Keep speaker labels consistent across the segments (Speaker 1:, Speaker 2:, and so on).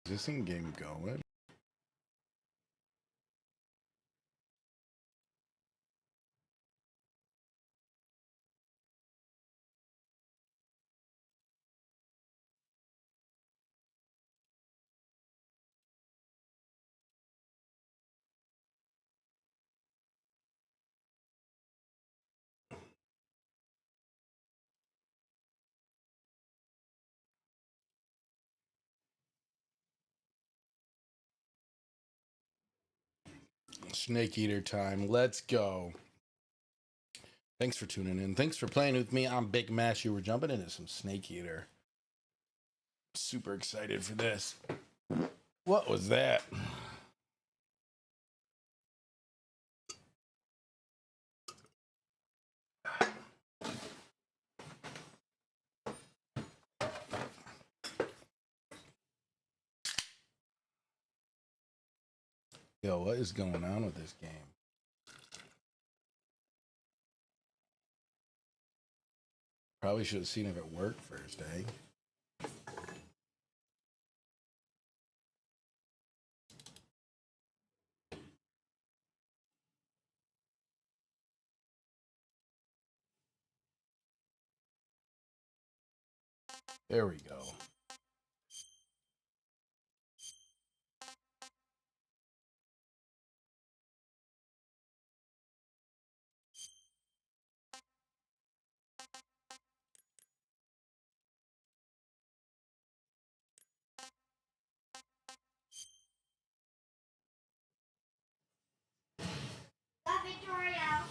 Speaker 1: Is this in game going? Snake Eater time. Let's go. Thanks for tuning in. Thanks for playing with me. I'm Big Mash. You were jumping into some Snake Eater. Super excited for this. What was that? Yo, what is going on with this game? Probably should have seen if it worked first, eh? There we go.
Speaker 2: Victoria.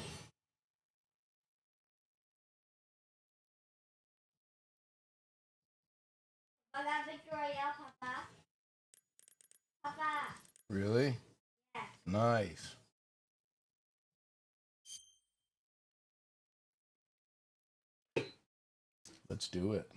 Speaker 2: Hola, Victoria, Papa. Papa.
Speaker 1: Really?
Speaker 2: Yes.
Speaker 1: Nice. Let's do it.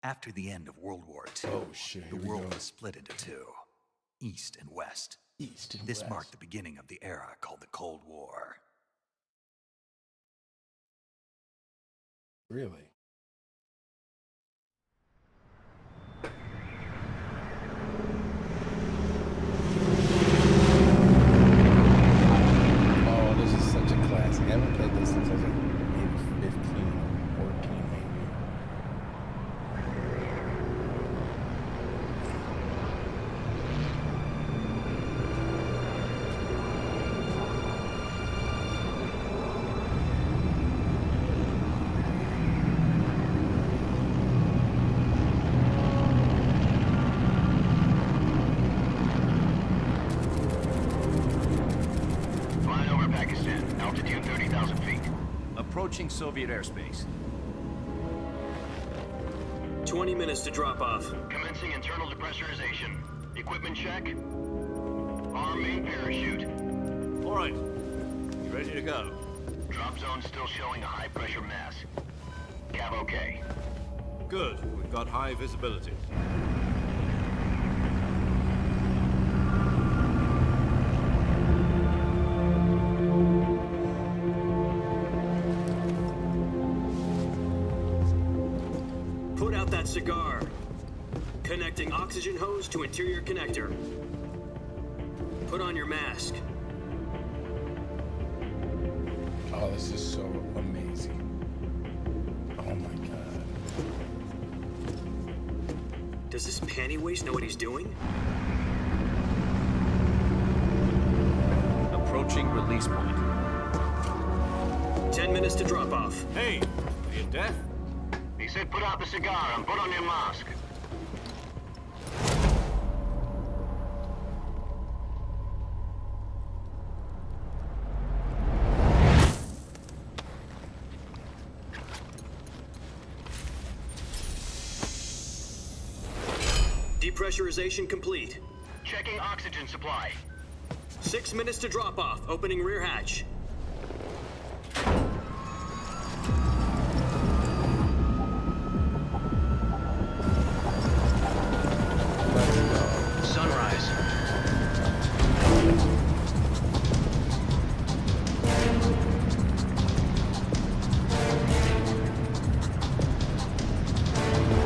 Speaker 3: After the end of World War II,
Speaker 1: Oh, shit,
Speaker 3: the
Speaker 1: here we
Speaker 3: world
Speaker 1: go.
Speaker 3: was split into two, East and West.
Speaker 1: East and
Speaker 3: This
Speaker 1: West.
Speaker 3: marked the beginning of the era called the Cold War.
Speaker 1: Really? Oh, this is such a classic. I haven't played this since I was like maybe 15 or 14 maybe.
Speaker 4: Flying over Pakistan, altitude 30,000 feet.
Speaker 5: Approaching Soviet airspace.
Speaker 6: 20 minutes to drop off.
Speaker 4: Commencing internal depressurization. Equipment check. Arm main parachute.
Speaker 5: All right. You ready to go?
Speaker 4: Drop zone still showing a high pressure mass. Cav okay.
Speaker 5: Good. We've got high visibility.
Speaker 6: Put out that cigar. Connecting oxygen hose to interior connector. Put on your mask.
Speaker 1: Oh, this is so amazing. Oh my god.
Speaker 6: Does this panty waste know what he's doing?
Speaker 5: Approaching Approaching release point.
Speaker 6: 10 minutes to drop off.
Speaker 5: Hey, are you deaf?
Speaker 4: He said put out the cigar and put on your mask.
Speaker 6: Depressurization complete.
Speaker 4: Checking oxygen supply.
Speaker 6: 6 minutes to drop off. Opening rear hatch.
Speaker 7: Sunrise.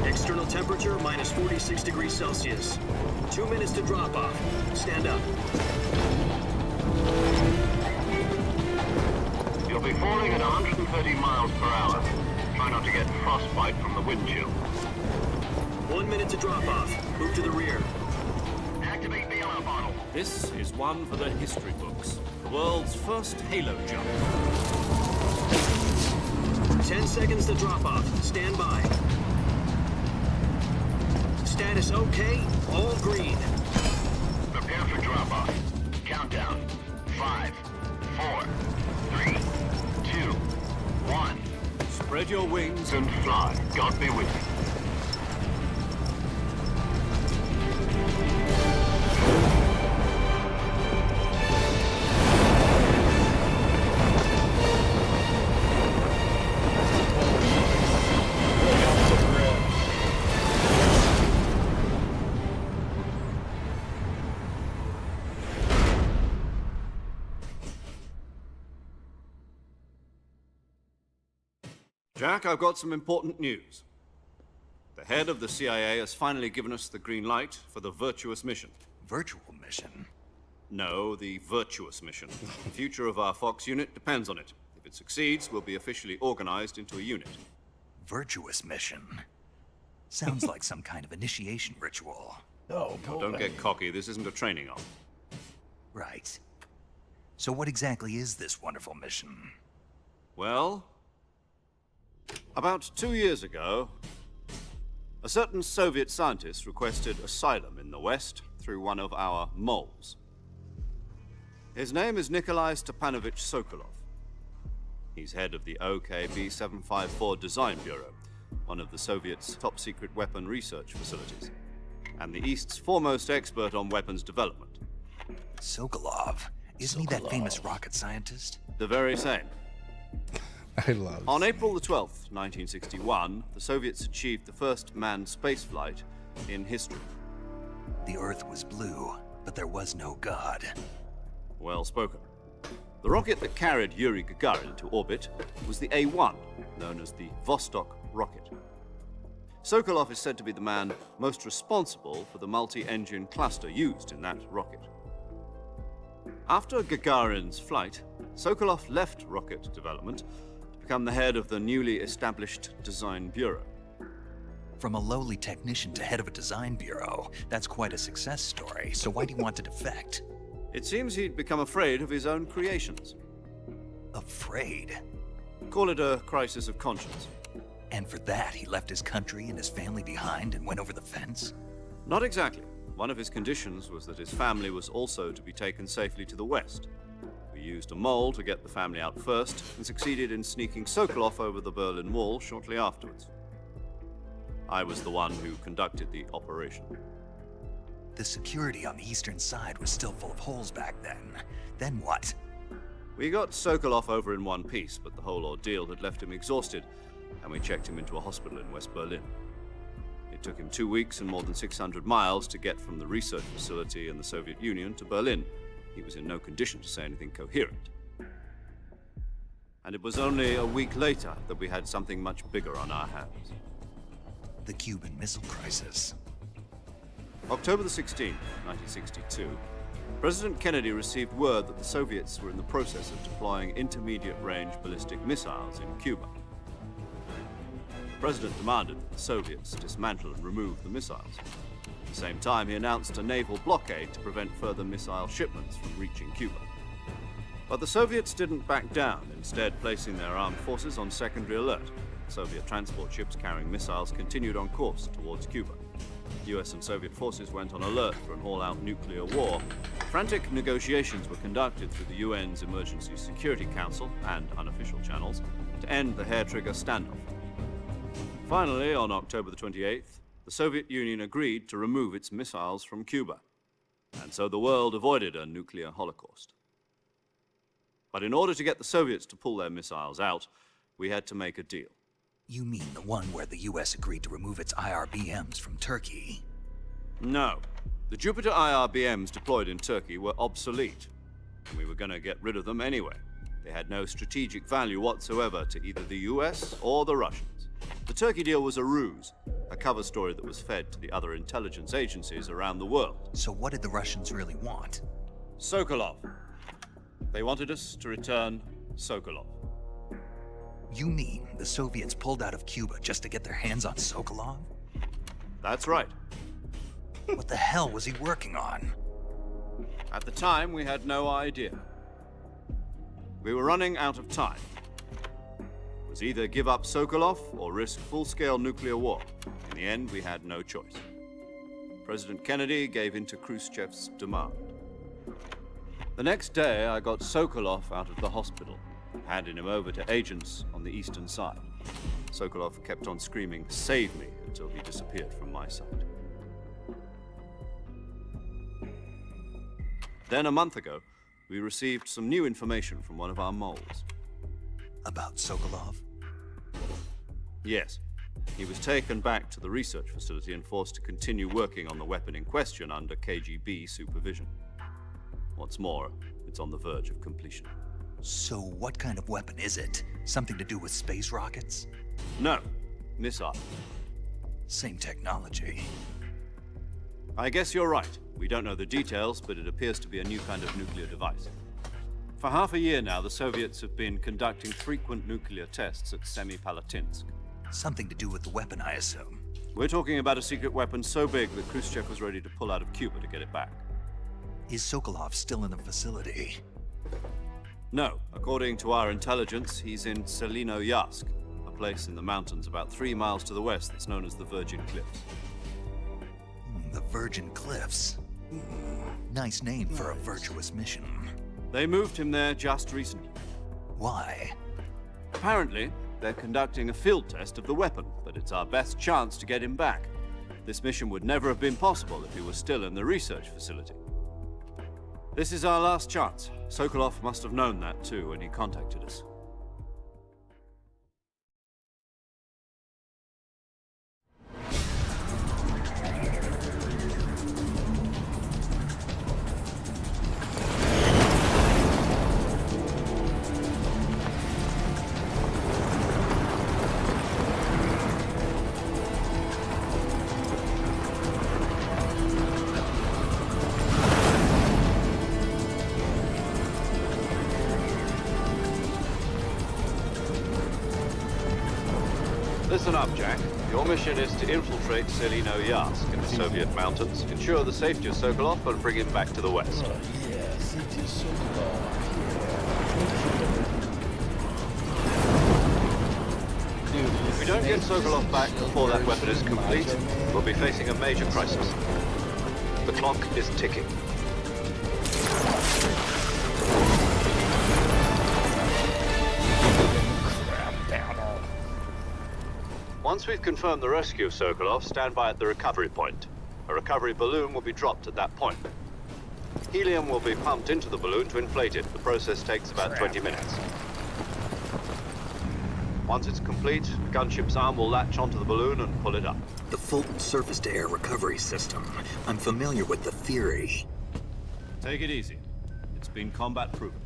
Speaker 6: External temperature minus 46 degrees Celsius. 2 minutes to drop off. Stand up.
Speaker 4: You'll be falling at 130 miles per hour. Try not to get frostbite from the wind chill.
Speaker 6: 1 minute to drop off. Move to the rear.
Speaker 4: Activate the yellow bottle.
Speaker 5: This is one for the history books. The world's first halo jump.
Speaker 6: 10 seconds to drop off. Stand by. Status okay. All green.
Speaker 4: Prepare for drop-off. Countdown. 5, 4, 3, 2, 1.
Speaker 5: Spread your wings
Speaker 4: And fly. God be with you.
Speaker 5: Jack, I've got some important news. The head of the CIA has finally given us the green light for the virtuous mission.
Speaker 3: Virtual mission?
Speaker 5: No, the virtuous mission. The future of our Fox unit depends on it. If it succeeds, we'll be officially organized into a unit.
Speaker 3: Virtuous mission? Sounds like some kind of initiation ritual.
Speaker 1: Oh,
Speaker 5: Now, don't get cocky. This isn't a training op.
Speaker 3: Right. So what exactly is this wonderful mission?
Speaker 5: Well, about 2 years ago, a certain Soviet scientist requested asylum in the West through one of our moles. His name is Nikolai Stepanovich Sokolov. He's head of the OKB 754 Design Bureau, one of the Soviets' top-secret weapon research facilities, and the East's foremost expert on weapons development.
Speaker 3: Sokolov? Isn't he that famous rocket scientist?
Speaker 5: The very same.
Speaker 1: I love
Speaker 5: On April the 12th, 1961, the Soviets achieved the first manned spaceflight in history.
Speaker 3: The Earth was blue, but there was no God.
Speaker 5: Well spoken. The rocket that carried Yuri Gagarin to orbit was the A1, known as the Vostok rocket. Sokolov is said to be the man most responsible for the multi-engine cluster used in that rocket. After Gagarin's flight, Sokolov left rocket development to become the head of the newly established Design Bureau.
Speaker 3: From a lowly technician to head of a design bureau, that's quite a success story. So why do you want to defect?
Speaker 5: It seems he'd become afraid of his own creations.
Speaker 3: Afraid?
Speaker 5: Call it a crisis of conscience.
Speaker 3: And for that, he left his country and his family behind and went over the fence?
Speaker 5: Not exactly. One of his conditions was that his family was also to be taken safely to the West. We used a mole to get the family out first and succeeded in sneaking Sokolov over the Berlin Wall shortly afterwards. I was the one who conducted the operation.
Speaker 3: The security on the eastern side was still full of holes back then. Then what?
Speaker 5: We got Sokolov over in one piece, but the whole ordeal had left him exhausted, and we checked him into a hospital in West Berlin. It took him 2 weeks and more than 600 miles to get from the research facility in the Soviet Union to Berlin. He was in no condition to say anything coherent. And it was only a week later that we had something much bigger on our hands.
Speaker 3: The Cuban Missile Crisis.
Speaker 5: October the 16th, 1962, President Kennedy received word that the Soviets were in the process of deploying intermediate-range ballistic missiles in Cuba. The President demanded that the Soviets dismantle and remove the missiles. At the same time, he announced a naval blockade to prevent further missile shipments from reaching Cuba. But the Soviets didn't back down, instead placing their armed forces on secondary alert. Soviet transport ships carrying missiles continued on course towards Cuba. US and Soviet forces went on alert for an all-out nuclear war. Frantic negotiations were conducted through the UN's Emergency Security Council and unofficial channels to end the hair-trigger standoff. Finally, on October the 28th, the Soviet Union agreed to remove its missiles from Cuba. And so the world avoided a nuclear holocaust. But in order to get the Soviets to pull their missiles out, we had to make a deal.
Speaker 3: You mean the one where the US agreed to remove its IRBMs from Turkey?
Speaker 5: No. The Jupiter IRBMs deployed in Turkey were obsolete, and we were going to get rid of them anyway. They had no strategic value whatsoever to either the US or the Russians. The Turkey deal was a ruse, a cover story that was fed to the other intelligence agencies around the world.
Speaker 3: So what did the Russians really want?
Speaker 5: Sokolov. They wanted us to return Sokolov.
Speaker 3: You mean the Soviets pulled out of Cuba just to get their hands on Sokolov?
Speaker 5: That's right.
Speaker 3: What the hell was he working on?
Speaker 5: At the time, we had no idea. We were running out of time. It was either give up Sokolov or risk full-scale nuclear war. In the end, we had no choice. President Kennedy gave in to Khrushchev's demand. The next day, I got Sokolov out of the hospital, handing him over to agents on the eastern side. Sokolov kept on screaming, "Save me," until he disappeared from my sight. Then, a month ago, we received some new information from one of our moles.
Speaker 3: About Sokolov?
Speaker 5: Yes. He was taken back to the research facility and forced to continue working on the weapon in question under KGB supervision. What's more, it's on the verge of completion.
Speaker 3: So what kind of weapon is it? Something to do with space rockets?
Speaker 5: No. Missile.
Speaker 3: Same technology.
Speaker 5: I guess you're right. We don't know the details, but it appears to be a new kind of nuclear device. For half a year now, the Soviets have been conducting frequent nuclear tests at Semipalatinsk.
Speaker 3: Something to do with the weapon, I assume.
Speaker 5: We're talking about a secret weapon so big that Khrushchev was ready to pull out of Cuba to get it back.
Speaker 3: Is Sokolov still in the facility?
Speaker 5: No. According to our intelligence, he's in Selino-Yarsk, a place in the mountains about 3 miles to the west that's known as the Virgin Cliffs.
Speaker 3: The Virgin Cliffs. Nice name for a virtuous mission.
Speaker 5: They moved him there just recently.
Speaker 3: Why?
Speaker 5: Apparently, they're conducting a field test of the weapon, but it's our best chance to get him back. This mission would never have been possible if he was still in the research facility. This is our last chance. Sokolov must have known that too when he contacted us. Listen up, Jack. Your mission is to infiltrate Selino-Yarsk in the Soviet mountains, ensure the safety of Sokolov, and bring him back to the west.
Speaker 1: Oh, yes, it is Sokolov. Dude,
Speaker 5: If we don't get Sokolov back before that weapon is complete, we'll be facing a major crisis. The clock is ticking. Once we've confirmed the rescue of Sokolov, stand by at the recovery point. A recovery balloon will be dropped at that point. Helium will be pumped into the balloon to inflate it. The process takes about 20 minutes. Once it's complete, the gunship's arm will latch onto the balloon and pull it up.
Speaker 3: The Fulton surface-to-air recovery system. I'm familiar with the theory.
Speaker 5: Take it easy. It's been combat proven.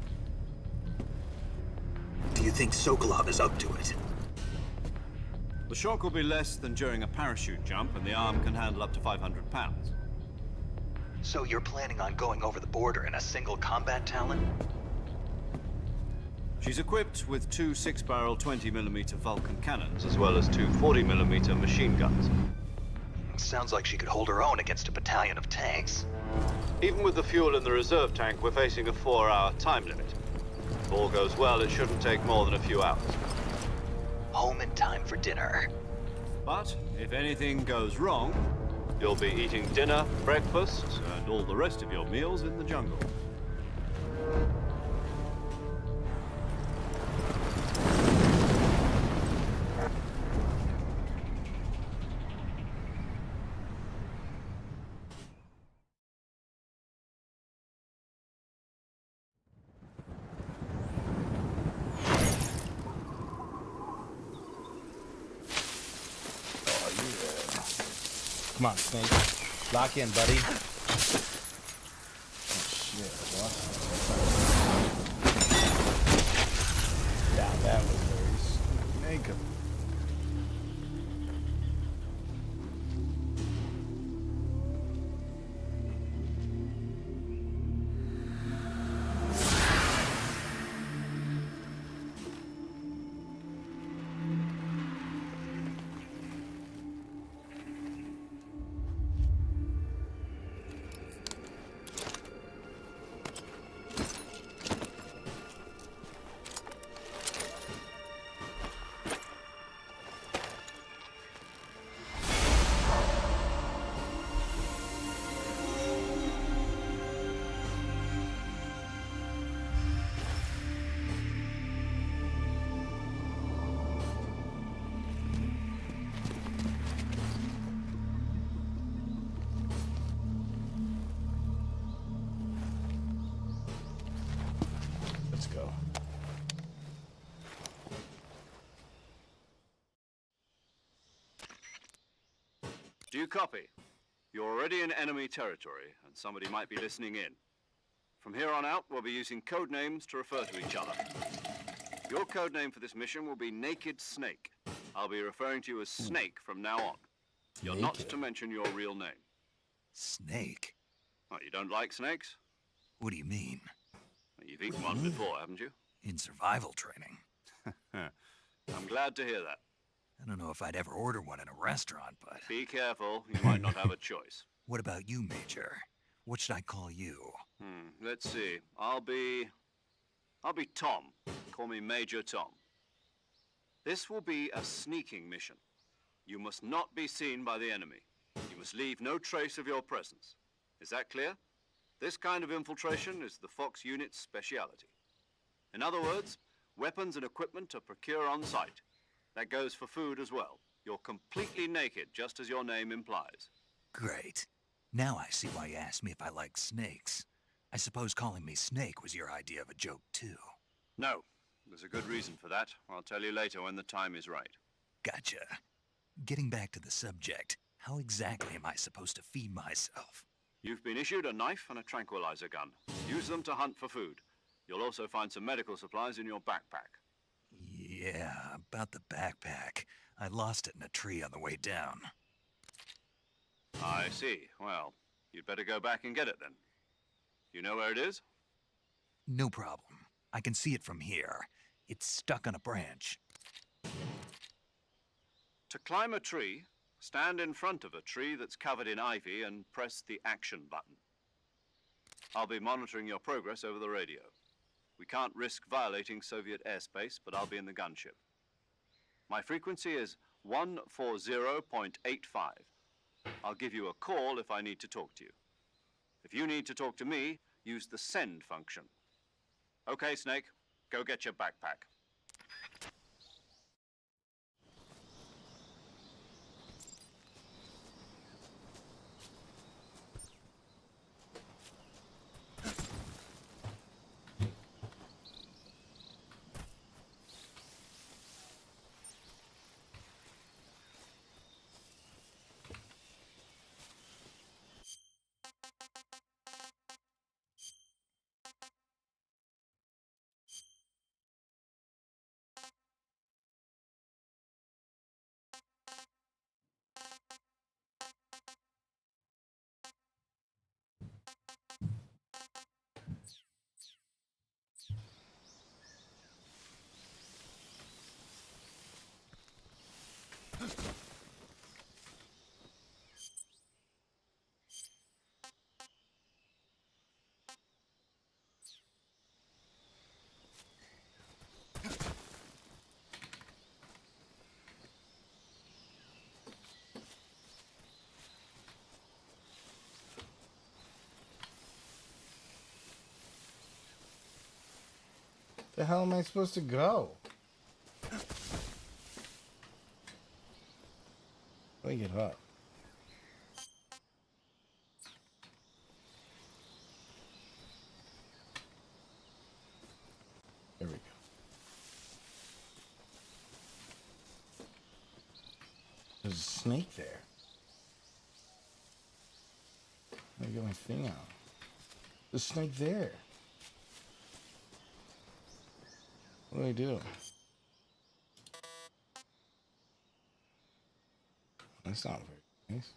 Speaker 3: Do you think Sokolov is up to it?
Speaker 5: The shock will be less than during a parachute jump, and the arm can handle up to 500 pounds.
Speaker 3: So you're planning on going over the border in a single combat Talon?
Speaker 5: She's equipped with 2 6-barrel 20mm Vulcan cannons, as well as 2 40mm machine guns.
Speaker 3: Sounds like she could hold her own against a battalion of tanks.
Speaker 5: Even with the fuel in the reserve tank, we're facing a 4-hour time limit. If all goes well, it shouldn't take more than a few hours.
Speaker 3: Home in time for dinner.
Speaker 5: But if anything goes wrong, you'll be eating dinner, breakfast, and all the rest of your meals in the jungle.
Speaker 1: Come on, Snake. Lock in, buddy. Oh, shit. What? Yeah, that was very snake. Let's go.
Speaker 5: Do you copy? You're already in enemy territory, and somebody might be listening in. From here on out, we'll be using code names to refer to each other. Your code name for this mission will be Naked Snake. I'll be referring to you as Snake from now on. You're not
Speaker 1: Naked.
Speaker 5: to mention your real name.
Speaker 3: Snake?
Speaker 5: What, you don't like snakes?
Speaker 3: What do you mean?
Speaker 5: You've eaten one before, haven't you?
Speaker 3: In survival training?
Speaker 5: I'm glad to hear that.
Speaker 3: I don't know if I'd ever order one in a restaurant, but...
Speaker 5: Be careful, you might not have a choice.
Speaker 3: What about you, Major? What should I call you?
Speaker 5: Let's see. I'll be Tom. Call me Major Tom. This will be a sneaking mission. You must not be seen by the enemy. You must leave no trace of your presence. Is that clear? This kind of infiltration is the Fox unit's speciality. In other words, weapons and equipment are procured on site. That goes for food as well. You're completely naked, just as your name implies.
Speaker 3: Great. Now I see why you asked me if I like snakes. I suppose calling me Snake was your idea of a joke, too.
Speaker 5: No, there's a good reason for that. I'll tell you later when the time is right.
Speaker 3: Gotcha. Getting back to the subject, how exactly am I supposed to feed myself?
Speaker 5: You've been issued a knife and a tranquilizer gun. Use them to hunt for food. You'll also find some medical supplies in your backpack.
Speaker 3: Yeah, about the backpack. I lost it in a tree on the way down.
Speaker 5: I see. Well, you'd better go back and get it then. You know where it is?
Speaker 3: No problem. I can see it from here. It's stuck on a branch.
Speaker 5: To climb a tree, stand in front of a tree that's covered in ivy and press the action button. I'll be monitoring your progress over the radio. We can't risk violating Soviet airspace, but I'll be in the gunship. My frequency is 140.85. I'll give you a call if I need to talk to you. If you need to talk to me, use the send function. Okay, Snake, go get your backpack.
Speaker 1: The hell am I supposed to go? Let me get up. There we go. There's a snake there. Let me get my thing out. There's a snake there. What do I do? That's not very nice.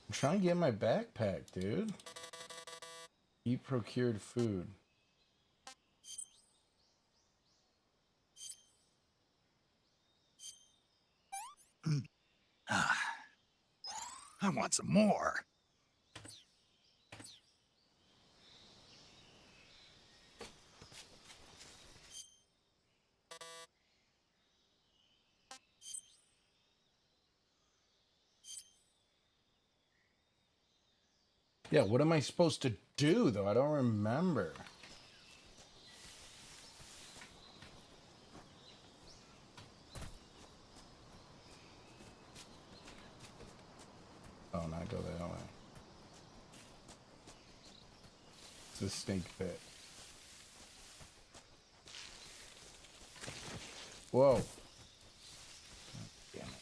Speaker 1: I'm trying to get my backpack, dude. Eat procured food.
Speaker 3: I want some more.
Speaker 1: Yeah, what am I supposed to do, though? I don't remember. Oh, not go that way. It's a snake pit. Whoa. God damn it.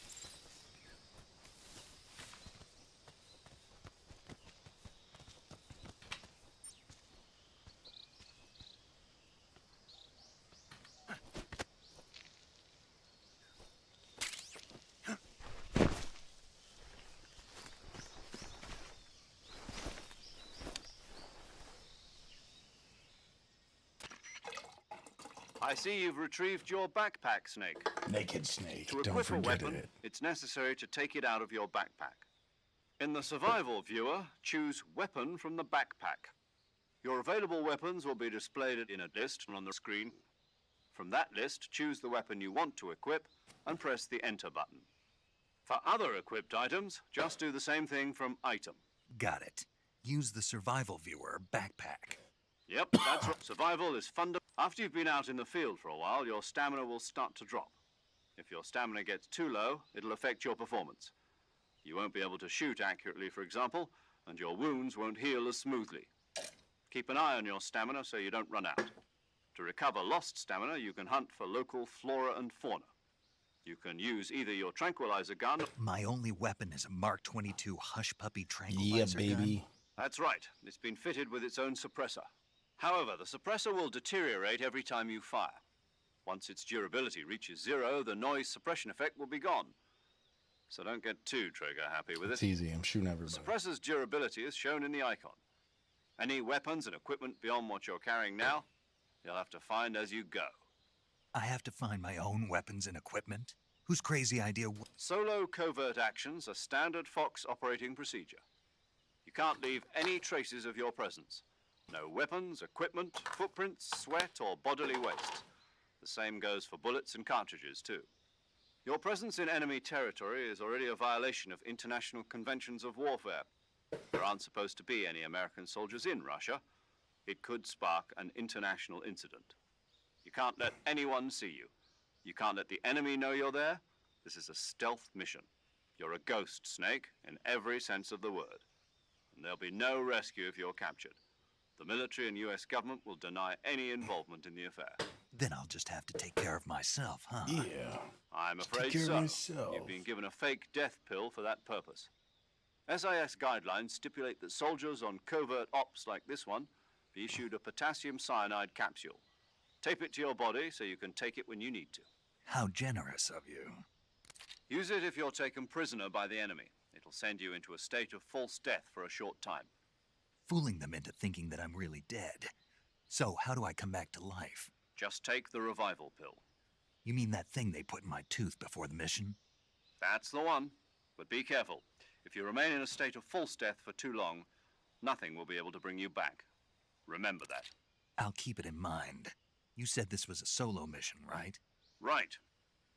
Speaker 5: I see you've retrieved your backpack, Snake.
Speaker 1: Naked snake.
Speaker 5: To
Speaker 1: Don't
Speaker 5: equip a
Speaker 1: forget
Speaker 5: weapon,
Speaker 1: it.
Speaker 5: it's necessary to take it out of your backpack. In the survival viewer, choose Weapon from the backpack. Your available weapons will be displayed in a list on the screen. From that list, choose the weapon you want to equip and press the Enter button. For other equipped items, just do the same thing from Item.
Speaker 3: Got it. Use the survival viewer backpack.
Speaker 5: Yep, that's right. Survival is fundamental. After you've been out in the field for a while, your stamina will start to drop. If your stamina gets too low, it'll affect your performance. You won't be able to shoot accurately, for example, and your wounds won't heal as smoothly. Keep an eye on your stamina so you don't run out. To recover lost stamina, you can hunt for local flora and fauna. You can use either your tranquilizer gun.
Speaker 3: My only weapon is a Mark 22 Hush Puppy
Speaker 1: Yeah,
Speaker 3: tranquilizer
Speaker 1: baby.
Speaker 3: gun.
Speaker 5: That's right. It's been fitted with its own suppressor. However, the suppressor will deteriorate every time you fire. Once its durability reaches 0, the noise suppression effect will be gone. So don't get too trigger happy with
Speaker 1: It's
Speaker 5: it.
Speaker 1: easy. I'm shooting
Speaker 5: The
Speaker 1: everybody.
Speaker 5: suppressor's durability is shown in the icon. Any weapons and equipment beyond what you're carrying now, you'll have to find as you go.
Speaker 3: I have to find my own weapons and equipment? Whose crazy idea?
Speaker 5: Solo covert actions are standard Fox operating procedure. You can't leave any traces of your presence. No weapons, equipment, footprints, sweat, or bodily waste. The same goes for bullets and cartridges, too. Your presence in enemy territory is already a violation of international conventions of warfare. There aren't supposed to be any American soldiers in Russia. It could spark an international incident. You can't let anyone see you. You can't let the enemy know you're there. This is a stealth mission. You're a ghost, Snake, in every sense of the word. And there'll be no rescue if you're captured. The military and US government will deny any involvement in the affair.
Speaker 3: Then I'll just have to take care of myself, huh?
Speaker 1: Yeah.
Speaker 5: I'm afraid
Speaker 1: care of
Speaker 5: so.
Speaker 1: myself.
Speaker 5: You've been given a fake death pill for that purpose. SIS guidelines stipulate that soldiers on covert ops like this one be issued a potassium cyanide capsule. Tape it to your body so you can take it when you need to.
Speaker 3: How generous of you.
Speaker 5: Use it if you're taken prisoner by the enemy. It'll will send you into a state of false death for a short time.
Speaker 3: Fooling them into thinking that I'm really dead. So, how do I come back to life?
Speaker 5: Just take the revival pill.
Speaker 3: You mean that thing they put in my tooth before the mission?
Speaker 5: That's the one. But be careful. If you remain in a state of false death for too long, nothing will be able to bring you back. Remember that.
Speaker 3: I'll keep it in mind. You said this was a solo mission, right?
Speaker 5: Right.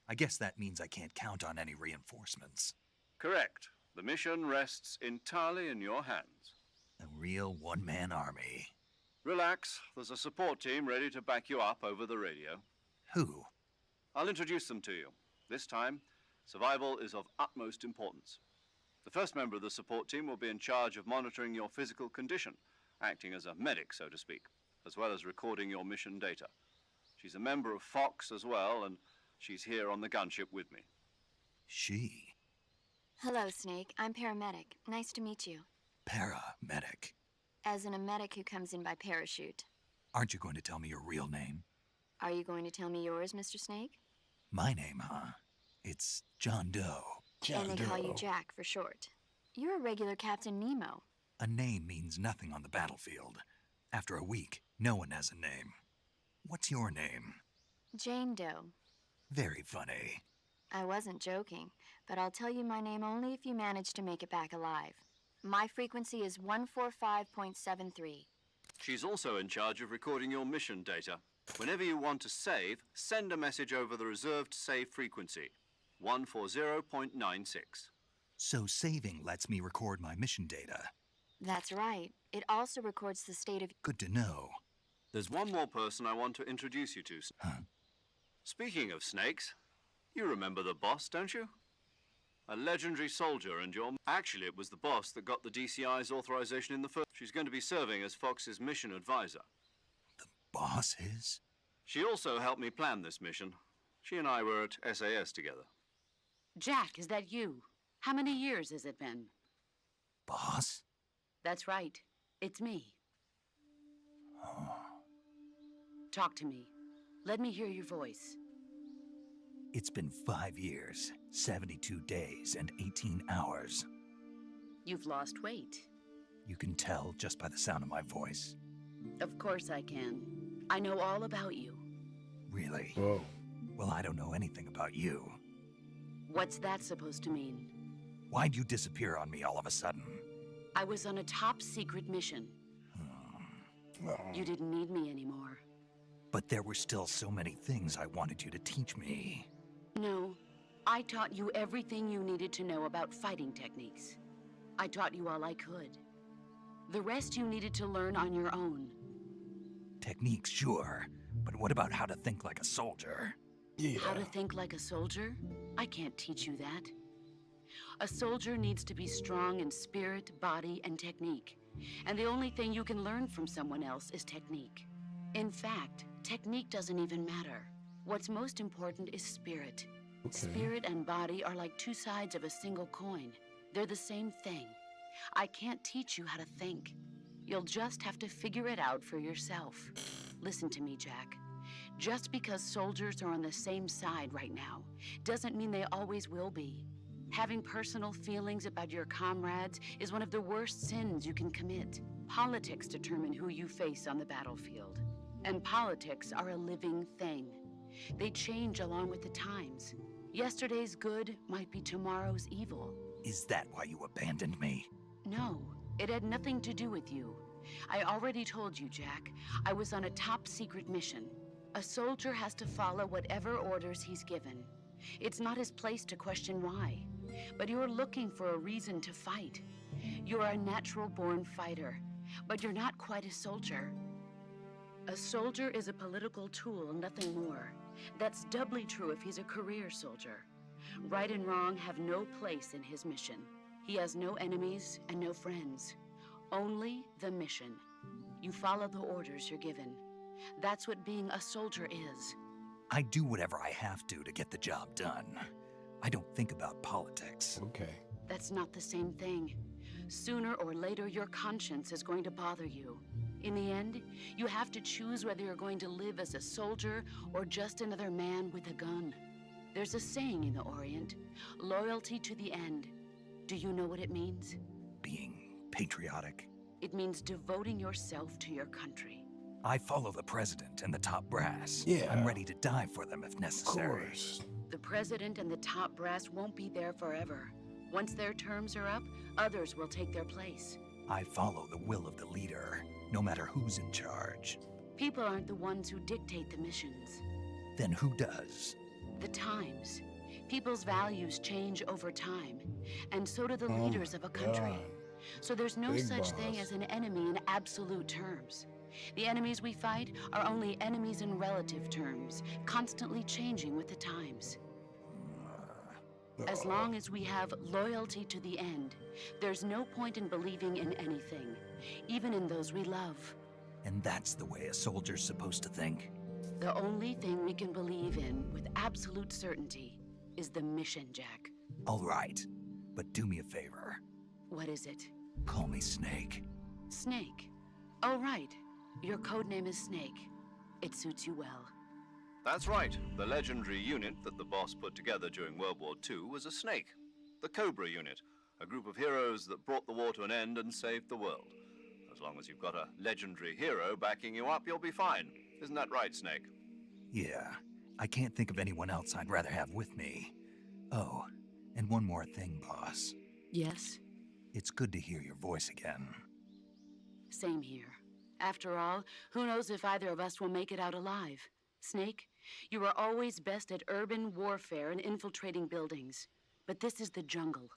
Speaker 3: I guess that means I can't count on any reinforcements.
Speaker 5: Correct. The mission rests entirely in your hands.
Speaker 3: A real one-man army.
Speaker 5: Relax. There's a support team ready to back you up over the radio.
Speaker 3: Who?
Speaker 5: I'll introduce them to you. This time, survival is of utmost importance. The first member of the support team will be in charge of monitoring your physical condition, acting as a medic, so to speak, as well as recording your mission data. She's a member of Fox as well, and she's here on the gunship with me.
Speaker 3: She?
Speaker 7: Hello, Snake. I'm paramedic. Nice to meet you.
Speaker 3: Paramedic.
Speaker 7: As in a medic who comes in by parachute.
Speaker 3: Aren't you going to tell me your real name?
Speaker 7: Are you going to tell me yours, Mr. Snake?
Speaker 3: My name, huh? It's John Doe.
Speaker 7: And they call you Jack for short. You're a regular Captain Nemo.
Speaker 3: A name means nothing on the battlefield. After a week, no one has a name. What's your name?
Speaker 7: Jane Doe.
Speaker 3: Very funny.
Speaker 7: I wasn't joking, but I'll tell you my name only if you manage to make it back alive. My frequency is 145.73.
Speaker 5: She's also in charge of recording your mission data. Whenever you want to save, send a message over the reserved save frequency, 140.96.
Speaker 3: So saving lets me record my mission data.
Speaker 7: That's right. It also records the state of...
Speaker 3: Good to know.
Speaker 5: There's one more person I want to introduce you to.
Speaker 3: Huh?
Speaker 5: Speaking of snakes, you remember the boss, don't you? A legendary soldier and your... Actually, it was the boss that got the DCI's authorization in the first... She's going to be serving as Fox's mission advisor.
Speaker 3: The boss is?
Speaker 5: She also helped me plan this mission. She and I were at SAS together.
Speaker 8: Jack, is that you? How many years has it been?
Speaker 3: Boss?
Speaker 8: That's right. It's me.
Speaker 3: Oh.
Speaker 8: Talk to me. Let me hear your voice.
Speaker 3: It's been 5 years, 72 days, and 18 hours.
Speaker 8: You've lost weight.
Speaker 3: You can tell just by the sound of my voice.
Speaker 8: Of course I can. I know all about you.
Speaker 3: Really?
Speaker 1: Whoa.
Speaker 3: Well, I don't know anything about you.
Speaker 8: What's that supposed to mean?
Speaker 3: Why'd you disappear on me all of a sudden?
Speaker 8: I was on a top-secret mission. You didn't need me anymore.
Speaker 3: But there were still so many things I wanted you to teach me.
Speaker 8: No, I taught you everything you needed to know about fighting techniques. I taught you all I could. The rest you needed to learn on your own.
Speaker 3: Techniques, sure. But what about how to think like a soldier?
Speaker 1: Yeah.
Speaker 8: How to think like a soldier? I can't teach you that. A soldier needs to be strong in spirit, body, and technique. And the only thing you can learn from someone else is technique. In fact, technique doesn't even matter. What's most important is spirit.
Speaker 1: Okay.
Speaker 8: Spirit and body are like two sides of a single coin. They're the same thing. I can't teach you how to think. You'll just have to figure it out for yourself. Listen to me, Jack. Just because soldiers are on the same side right now doesn't mean they always will be. Having personal feelings about your comrades is one of the worst sins you can commit. Politics determine who you face on the battlefield. And politics are a living thing. They change along with the times. Yesterday's good might be tomorrow's evil.
Speaker 3: Is that why you abandoned me?
Speaker 8: No, it had nothing to do with you. I already told you, Jack. I was on a top-secret mission. A soldier has to follow whatever orders he's given. It's not his place to question why. But you're looking for a reason to fight. You're a natural-born fighter, but you're not quite a soldier. A soldier is a political tool, nothing more. That's doubly true if he's a career soldier. Right and wrong have no place in his mission. He has no enemies and no friends. Only the mission. You follow the orders you're given. That's what being a soldier is.
Speaker 3: I do whatever I have to get the job done. I don't think about politics.
Speaker 1: Okay.
Speaker 8: That's not the same thing. Sooner or later, your conscience is going to bother you. In the end, you have to choose whether you're going to live as a soldier or just another man with a gun. There's a saying in the Orient, loyalty to the end. Do you know what it means?
Speaker 3: Being patriotic.
Speaker 8: It means devoting yourself to your country.
Speaker 3: I follow the president and the top brass.
Speaker 1: Yeah.
Speaker 3: I'm ready to die for them if
Speaker 1: Of
Speaker 3: necessary.
Speaker 1: course.
Speaker 8: The president and the top brass won't be there forever. Once their terms are up, others will take their place.
Speaker 3: I follow the will of the leader, no matter who's in charge.
Speaker 8: People aren't the ones who dictate the missions.
Speaker 3: Then who does?
Speaker 8: The times. People's values change over time, and so do the
Speaker 1: Oh
Speaker 8: leaders
Speaker 1: my
Speaker 8: of a country.
Speaker 1: God.
Speaker 8: So there's no
Speaker 1: Big
Speaker 8: such thing
Speaker 1: boss.
Speaker 8: as an enemy in absolute terms. The enemies we fight are only enemies in relative terms, constantly changing with the times. As long as we have loyalty to the end, there's no point in believing in anything, even in those we love.
Speaker 3: And that's the way a soldier's supposed to think.
Speaker 8: The only thing we can believe in with absolute certainty is the mission, Jack.
Speaker 3: All right, but do me a favor.
Speaker 8: What is it?
Speaker 3: Call me Snake.
Speaker 8: Snake. Oh, right. Your code name is Snake. It suits you well.
Speaker 5: That's right. The legendary unit that the boss put together during World War II was a snake. The Cobra unit, a group of heroes that brought the war to an end and saved the world. As long as you've got a legendary hero backing you up, you'll be fine. Isn't that right, Snake?
Speaker 3: Yeah, I can't think of anyone else I'd rather have with me. Oh, and one more thing, boss.
Speaker 8: Yes?
Speaker 3: It's good to hear your voice again.
Speaker 8: Same here. After all, who knows if either of us will make it out alive? Snake, you are always best at urban warfare and infiltrating buildings. But this is the jungle.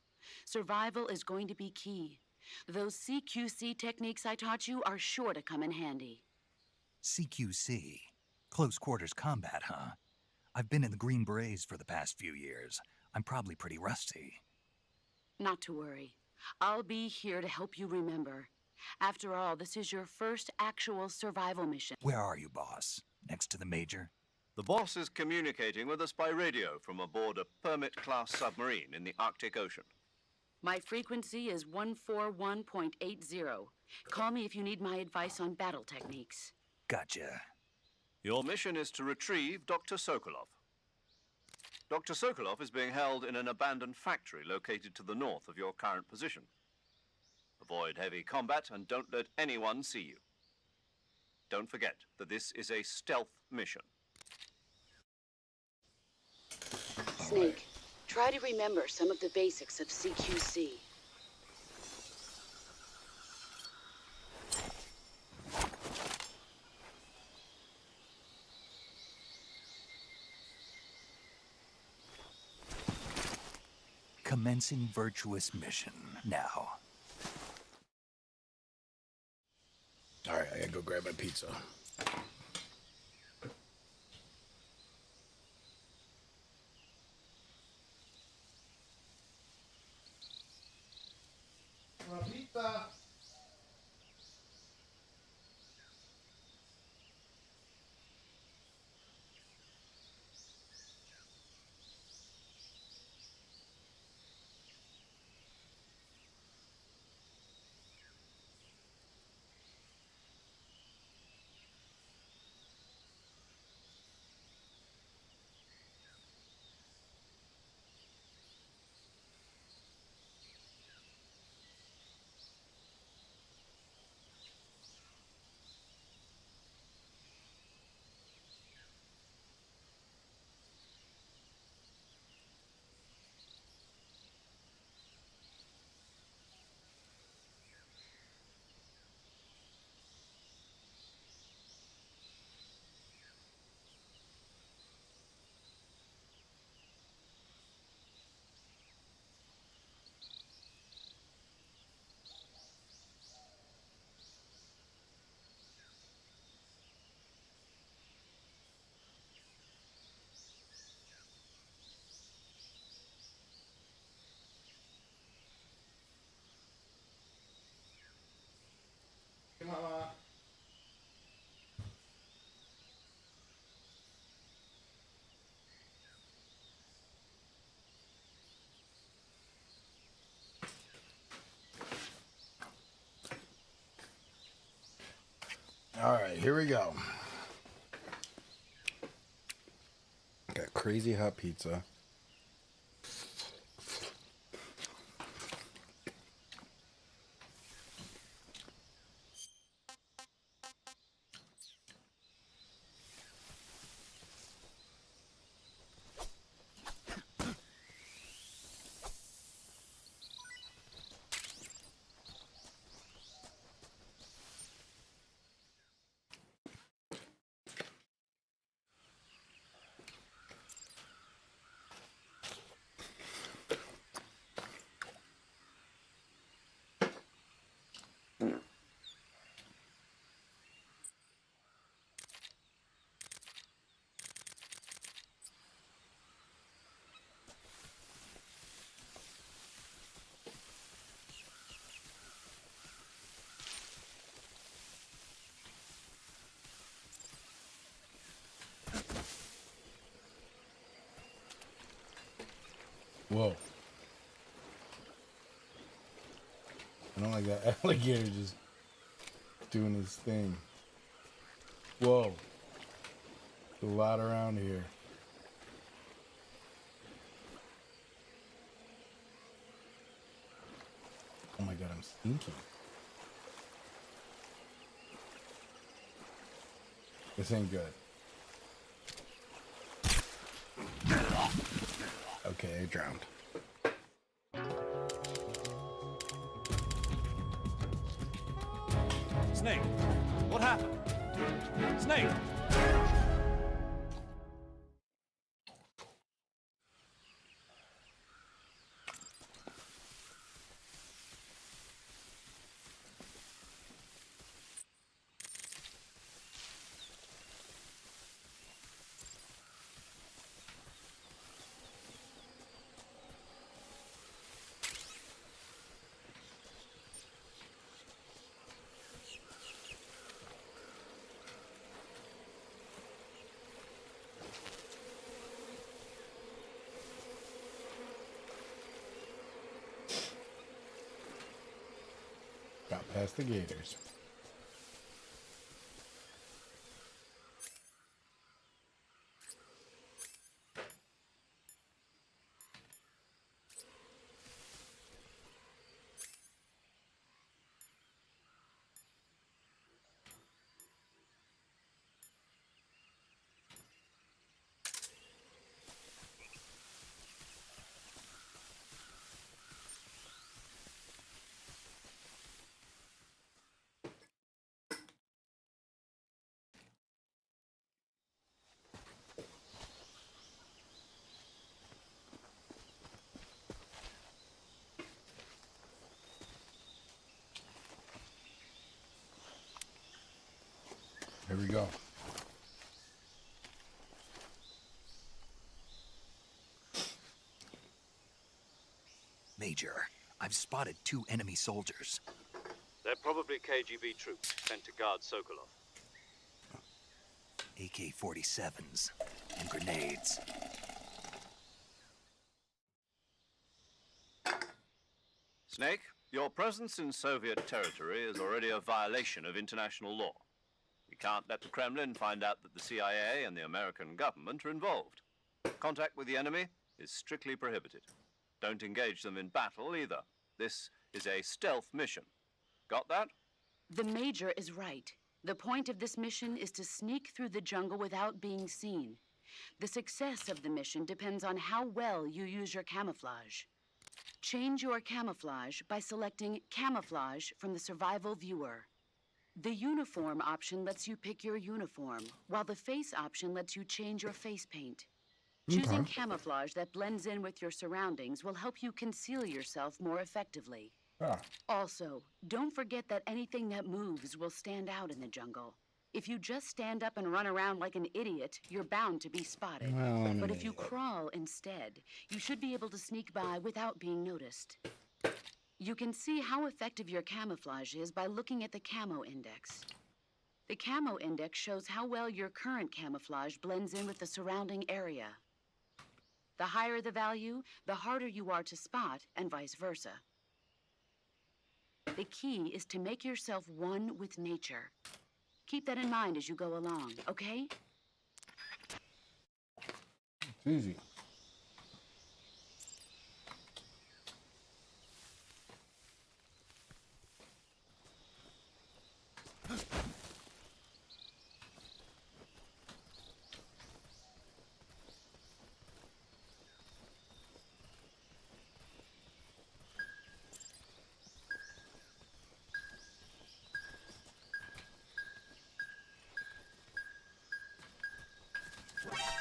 Speaker 8: Survival is going to be key. Those CQC techniques I taught you are sure to come in handy.
Speaker 3: CQC? Close quarters combat, huh? I've been in the Green Berets for the past few years. I'm probably pretty rusty.
Speaker 8: Not to worry. I'll be here to help you remember. After all, this is your first actual survival mission.
Speaker 3: Where are you, boss? Next to the Major?
Speaker 5: The boss is communicating with us by radio from aboard a Permit-class submarine in the Arctic Ocean.
Speaker 8: My frequency is 141.80. Call me if you need my advice on battle techniques.
Speaker 3: Gotcha.
Speaker 5: Your mission is to retrieve Dr. Sokolov. Dr. Sokolov is being held in an abandoned factory located to the north of your current position. Avoid heavy combat and don't let anyone see you. Don't forget that this is a stealth mission.
Speaker 8: Snake, try to remember some of the basics of CQC.
Speaker 3: Commencing virtuous mission now.
Speaker 1: All right, I gotta go grab my pizza. Pizza. Mama. All right, here we go. Got crazy hot pizza. Whoa. I don't like that alligator just doing his thing. Whoa. There's a lot around here. Oh my god, I'm stinking. This ain't good. Okay, I drowned.
Speaker 9: Snake, what happened? Snake!
Speaker 1: Got past the gators. Here we go.
Speaker 3: Major, I've spotted 2 enemy soldiers.
Speaker 5: They're probably KGB troops sent to guard Sokolov.
Speaker 3: AK-47s and grenades.
Speaker 5: Snake, your presence in Soviet territory is already a violation of international law. We can't let the Kremlin find out that the CIA and the American government are involved. Contact with the enemy is strictly prohibited. Don't engage them in battle either. This is a stealth mission. Got that?
Speaker 8: The Major is right. The point of this mission is to sneak through the jungle without being seen. The success of the mission depends on how well you use your camouflage. Change your camouflage by selecting Camouflage from the Survival Viewer. The Uniform option lets you pick your uniform, while the Face option lets you change your face paint. Choosing camouflage that blends in with your surroundings will help you conceal yourself more effectively. Also, don't forget that anything that moves will stand out in the jungle. If you just stand up and run around like an idiot, you're bound to be spotted. But if you crawl instead, you should be able to sneak by without being noticed. You can see how effective your camouflage is by looking at the Camo Index. The Camo Index shows how well your current camouflage blends in with the surrounding area. The higher the value, the harder you are to spot, and vice versa. The key is to make yourself one with nature. Keep that in mind as you go along, okay?
Speaker 1: It's easy.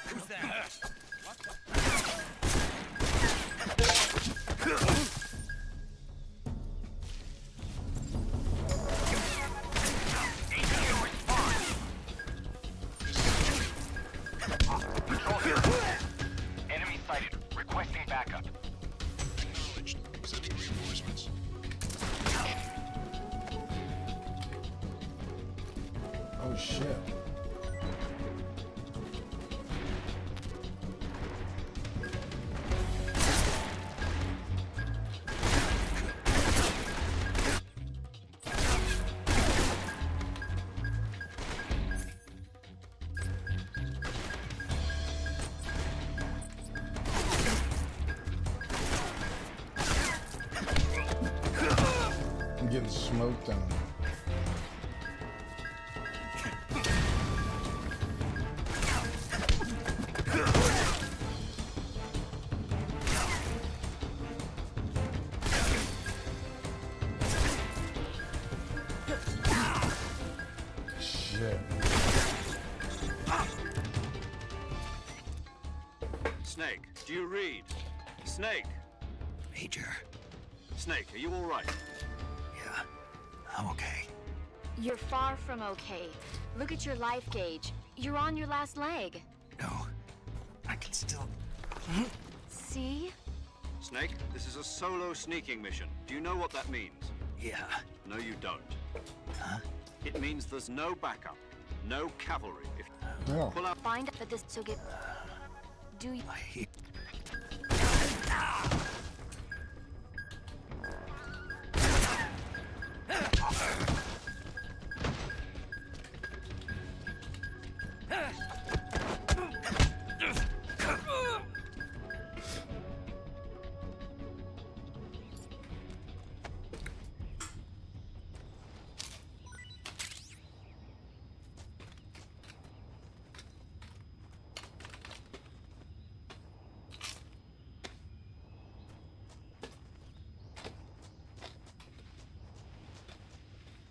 Speaker 9: Who's that? What the?
Speaker 10: Control here. Enemy sighted. Requesting backup.
Speaker 11: Acknowledged. Sending reinforcements.
Speaker 1: Oh shit. I'm getting smoked on. Shit.
Speaker 5: Snake, do you read? Snake!
Speaker 3: Major.
Speaker 5: Snake, are you all right?
Speaker 3: Yeah, I'm okay.
Speaker 7: You're far from okay. Look at your life gauge. You're on your last leg.
Speaker 3: No, I can still...
Speaker 7: See?
Speaker 5: Snake, this is a solo sneaking mission. Do you know what that means?
Speaker 3: Yeah.
Speaker 5: No, you don't.
Speaker 3: Huh?
Speaker 5: It means there's no backup, no cavalry. If
Speaker 1: No.
Speaker 5: pull out,
Speaker 7: Find but this so get. Do you?
Speaker 3: I hate...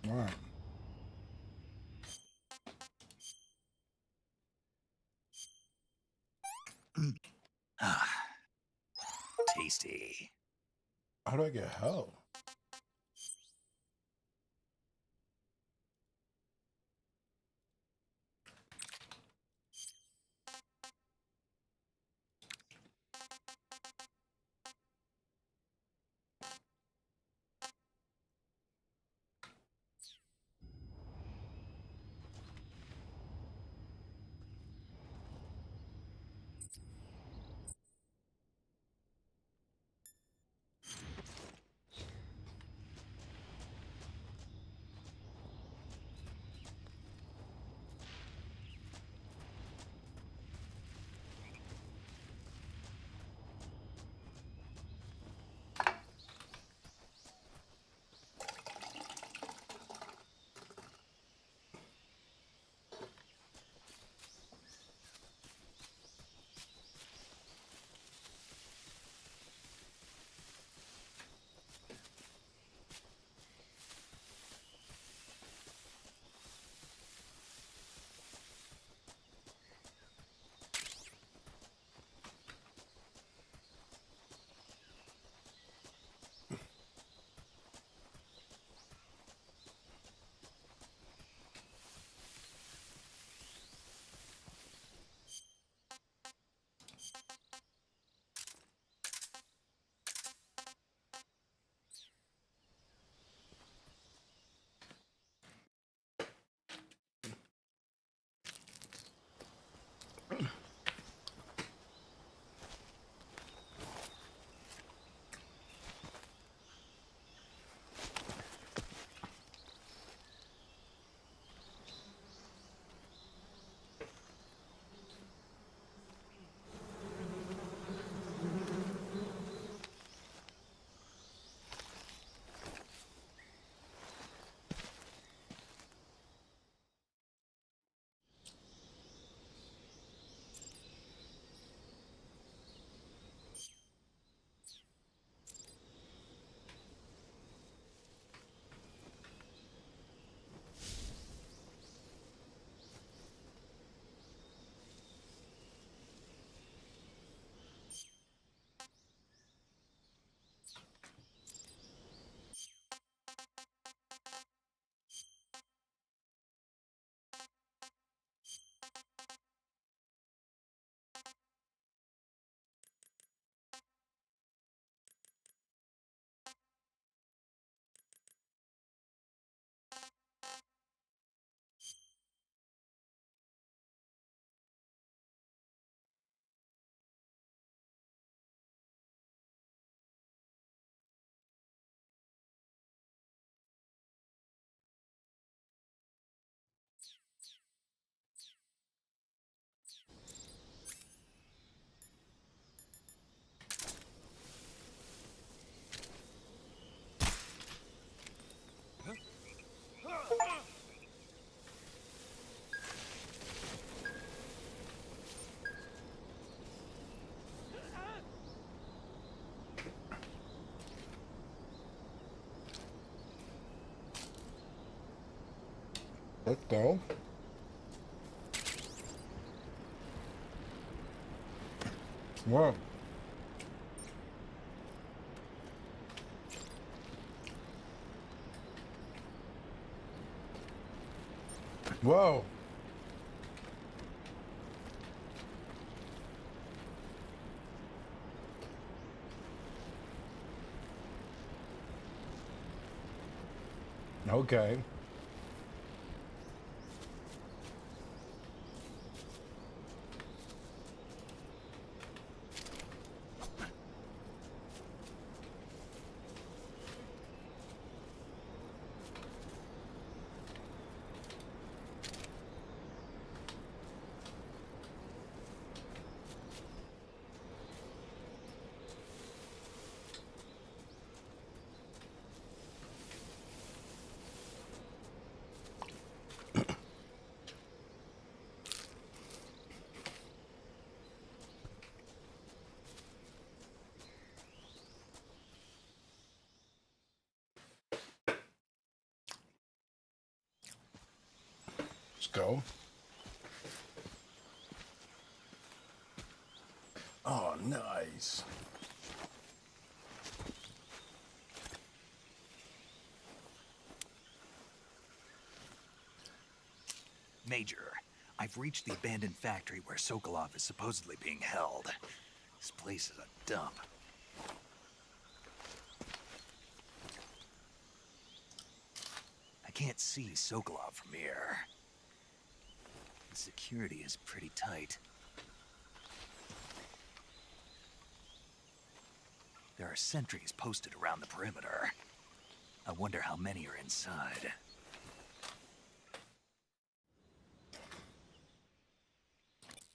Speaker 1: All right.
Speaker 3: Ah, tasty.
Speaker 1: How do I get help? Let's go. Whoa. Whoa. Okay. Let's go. Oh, nice.
Speaker 3: Major, I've reached the abandoned factory where Sokolov is supposedly being held. This place is a dump. I can't see Sokolov from here. The security is pretty tight. There are sentries posted around the perimeter. I wonder how many are inside.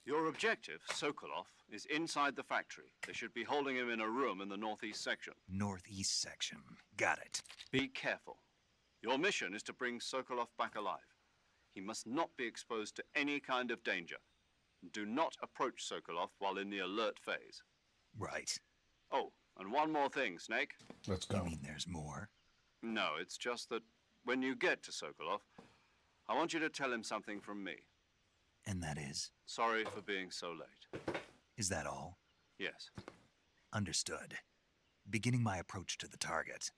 Speaker 5: Your objective, Sokolov, is inside the factory. They should be holding him in a room in the northeast section.
Speaker 3: Northeast section. Got it.
Speaker 5: Be careful. Your mission is to bring Sokolov back alive. He must not be exposed to any kind of danger. Do not approach Sokolov while in the alert phase.
Speaker 3: Right.
Speaker 5: Oh, and one more thing, Snake.
Speaker 1: Let's go.
Speaker 3: You mean there's more?
Speaker 5: No, it's just that when you get to Sokolov, I want you to tell him something from me.
Speaker 3: And that is?
Speaker 5: Sorry for being so late.
Speaker 3: Is that all?
Speaker 5: Yes.
Speaker 3: Understood. Beginning my approach to the target.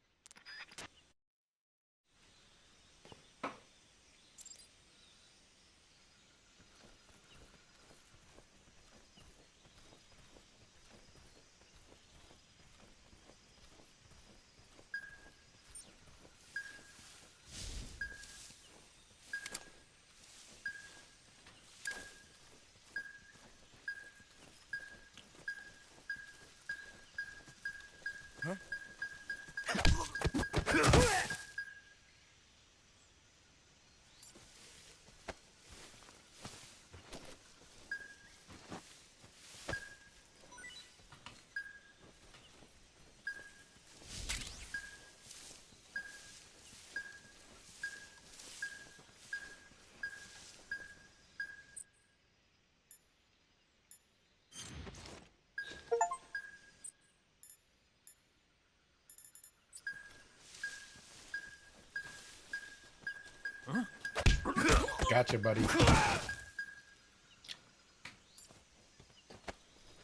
Speaker 1: Gotcha, buddy.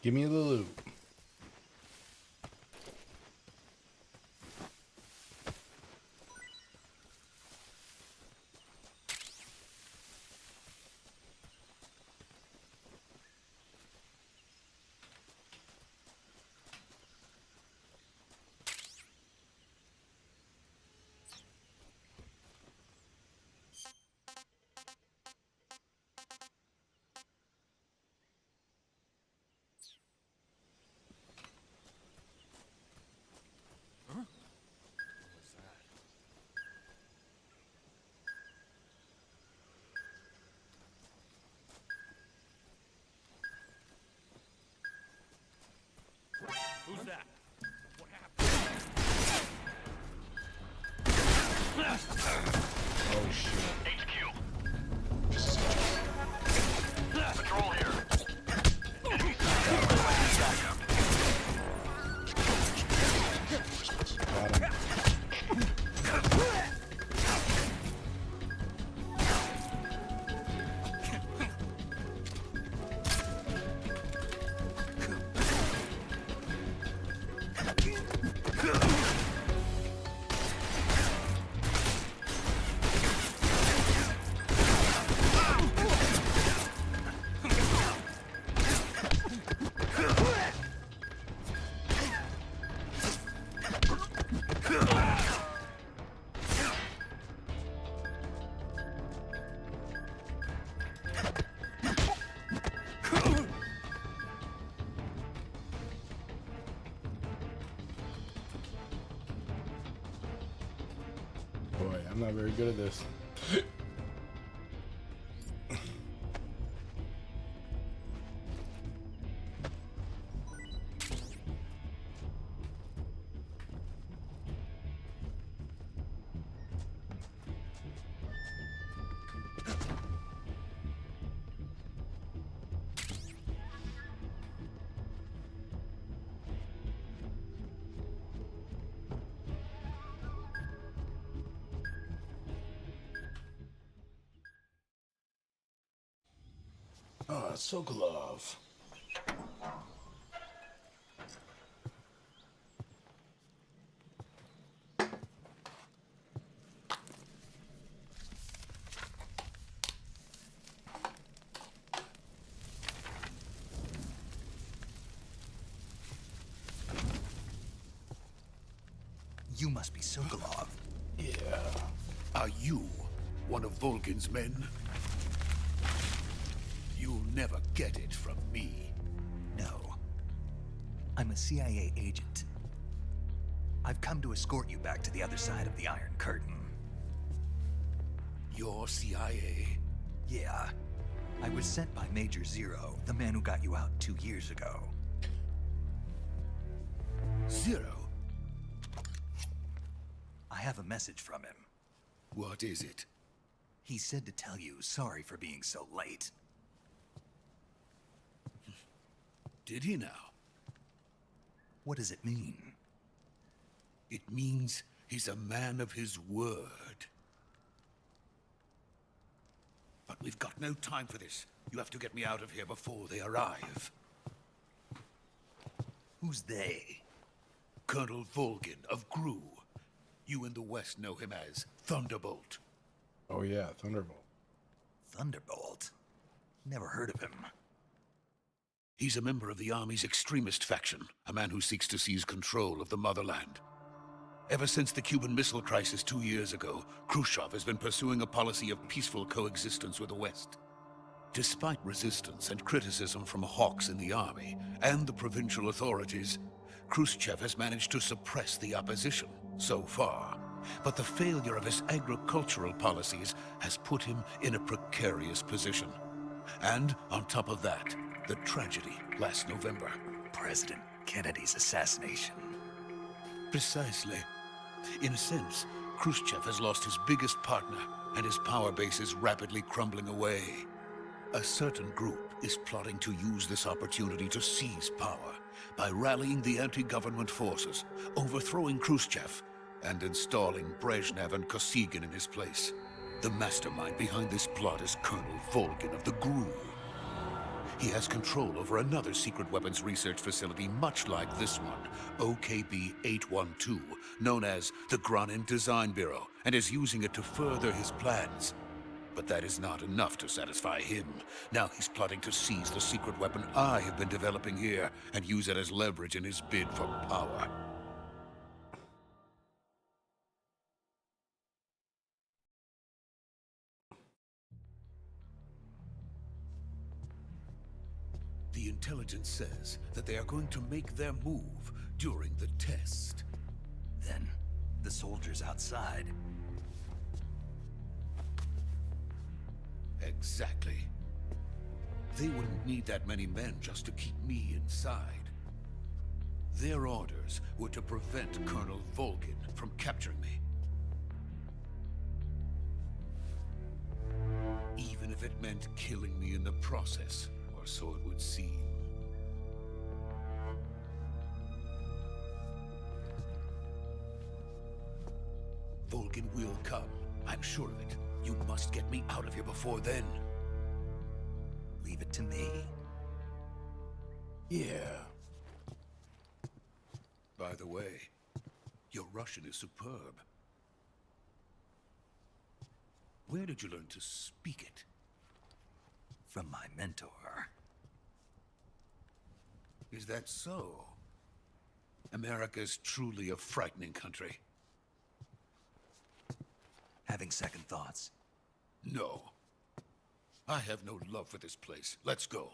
Speaker 1: Give me the loot. Boy, I'm not very good at this. Oh, Sokolov.
Speaker 3: You must be Sokolov.
Speaker 1: Yeah.
Speaker 11: Are you one of Volgin's men? You'll never get it from me.
Speaker 3: No. I'm a CIA agent. I've come to escort you back to the other side of the Iron Curtain.
Speaker 11: You're CIA?
Speaker 3: Yeah. I was sent by Major Zero, the man who got you out 2 years ago.
Speaker 11: Zero?
Speaker 3: I have a message from him.
Speaker 11: What is it?
Speaker 3: He said to tell you sorry for being so late.
Speaker 11: Did he now?
Speaker 3: What does it mean?
Speaker 11: It means he's a man of his word. But we've got no time for this. You have to get me out of here before they arrive.
Speaker 3: Who's they?
Speaker 11: Colonel Volgin of GRU. You in the West know him as Thunderbolt.
Speaker 1: Oh yeah, Thunderbolt.
Speaker 3: Thunderbolt? Never heard of him.
Speaker 11: He's a member of the Army's extremist faction, a man who seeks to seize control of the motherland. Ever since the Cuban Missile Crisis 2 years ago, Khrushchev has been pursuing a policy of peaceful coexistence with the West. Despite resistance and criticism from hawks in the Army and the provincial authorities, Khrushchev has managed to suppress the opposition so far. But the failure of his agricultural policies has put him in a precarious position. And on top of that, the tragedy last November.
Speaker 3: President Kennedy's assassination.
Speaker 11: Precisely. In a sense, Khrushchev has lost his biggest partner, and his power base is rapidly crumbling away. A certain group is plotting to use this opportunity to seize power by rallying the anti-government forces, overthrowing Khrushchev, and installing Brezhnev and Kosygin in his place. The mastermind behind this plot is Colonel Volgin of the GRU. He has control over another secret weapons research facility much like this one, OKB-812, known as the Granin Design Bureau, and is using it to further his plans. But that is not enough to satisfy him. Now he's plotting to seize the secret weapon I have been developing here and use it as leverage in his bid for power. The intelligence says that they are going to make their move during the test.
Speaker 3: Then, the soldiers outside.
Speaker 11: Exactly. They wouldn't need that many men just to keep me inside. Their orders were to prevent Colonel Volgin from capturing me. Even if it meant killing me in the process, or so it would seem. Volgin will come. I'm sure of it. You must get me out of here before then.
Speaker 3: Leave it to me.
Speaker 1: Yeah.
Speaker 11: By the way, your Russian is superb. Where did you learn to speak it?
Speaker 3: From my mentor.
Speaker 11: Is that so? America's truly a frightening country.
Speaker 3: Having second thoughts?
Speaker 11: No. I have no love for this place. Let's go.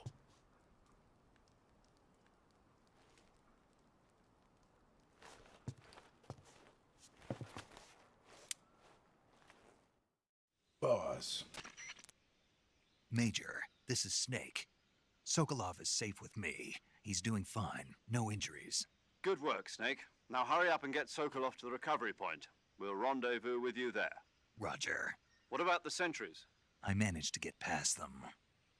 Speaker 1: boss.
Speaker 3: Major, this is Snake. Sokolov is safe with me. He's doing fine. No injuries.
Speaker 5: Good work, Snake. Now hurry up and get Sokolov to the recovery point. We'll rendezvous with you there.
Speaker 3: Roger.
Speaker 5: What about the sentries?
Speaker 3: I managed to get past them.